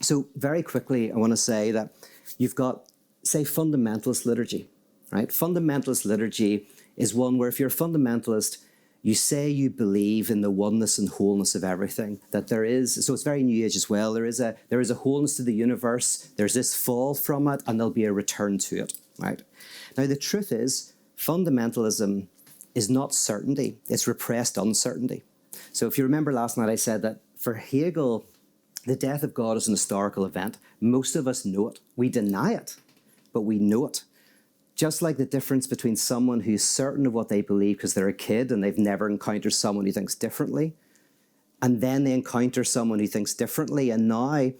So very quickly, I want to say that you've got, say, fundamentalist liturgy, right? Fundamentalist liturgy is one where if you're a fundamentalist, you say you believe in the oneness and wholeness of everything, that there is, so it's very New Age as well, there is a wholeness to the universe, there's this fall from it, and there'll be a return to it, right? Now, the truth is, fundamentalism is not certainty, it's repressed uncertainty. So if you remember last night, I said that for Hegel, the death of God is an historical event. Most of us know it. We deny it, but we know it. Just like the difference between someone who's certain of what they believe because they're a kid and they've never encountered someone who thinks differently, and then they encounter someone who thinks differently, and now,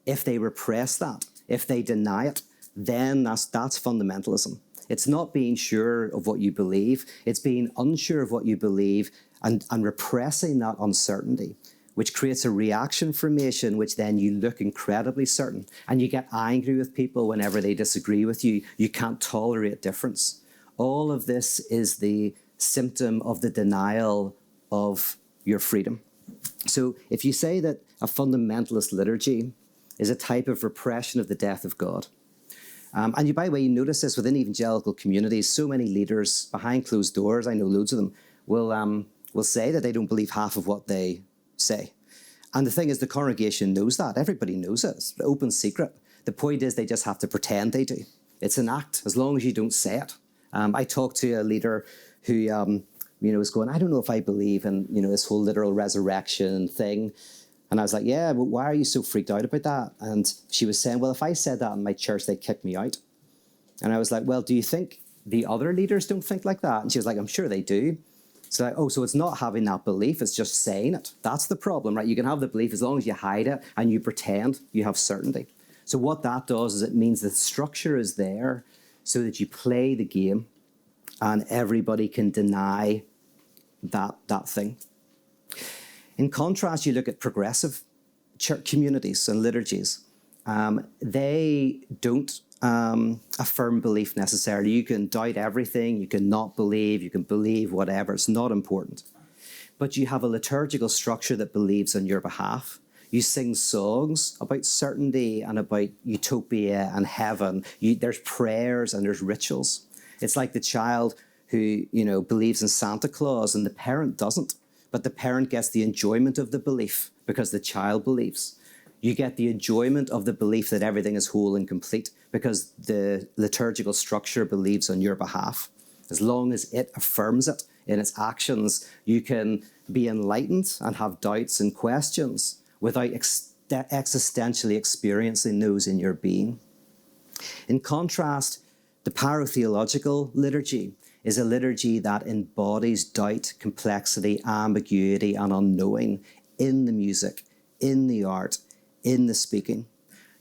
if they repress that, if they deny it, then that's fundamentalism. It's not being sure of what you believe, it's being unsure of what you believe and repressing that uncertainty, which creates a reaction formation, which then you look incredibly certain. And you get angry with people whenever they disagree with you. You can't tolerate difference. All of this is the symptom of the denial of your freedom. So if you say that a fundamentalist liturgy is a type of repression of the death of God, and you, by the way, you notice this within evangelical communities, so many leaders behind closed doors, I know loads of them, will say that they don't believe half of what they say. And the thing is, the congregation knows that. Everybody knows it. It's an open secret. The point is they just have to pretend they do. It's an act, as long as you don't say it. I talked to a leader who was going, I don't know if I believe in this whole literal resurrection thing. And I was like, yeah, but why are you so freaked out about that? And she was saying, well, if I said that in my church, they'd kick me out. And I was like, well, do you think the other leaders don't think like that? And she was like, I'm sure they do. So, like, so it's not having that belief, it's just saying it. That's the problem, right? You can have the belief as long as you hide it and you pretend you have certainty. So what that does is it means the structure is there so that you play the game and everybody can deny that thing. In contrast, you look at progressive church communities and liturgies. They don't affirm belief necessarily. You can doubt everything, you can not believe, you can believe whatever, it's not important. But you have a liturgical structure that believes on your behalf. You sing songs about certainty and about utopia and heaven. There's prayers and there's rituals. It's like the child who, believes in Santa Claus and the parent doesn't, but the parent gets the enjoyment of the belief because the child believes. You get the enjoyment of the belief that everything is whole and complete because the liturgical structure believes on your behalf. As long as it affirms it in its actions, you can be enlightened and have doubts and questions without existentially experiencing those in your being. In contrast, the parotheological liturgy is a liturgy that embodies doubt, complexity, ambiguity, and unknowing in the music, in the art, in the speaking.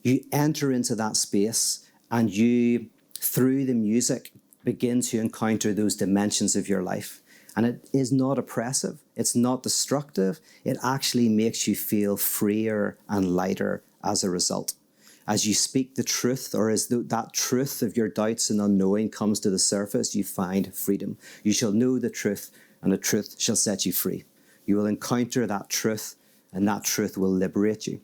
You enter into that space and you, through the music, begin to encounter those dimensions of your life. And it is not oppressive. It's not destructive. It actually makes you feel freer and lighter as a result. As you speak the truth, or as that truth of your doubts and unknowing comes to the surface, you find freedom. You shall know the truth, and the truth shall set you free. You will encounter that truth, and that truth will liberate you.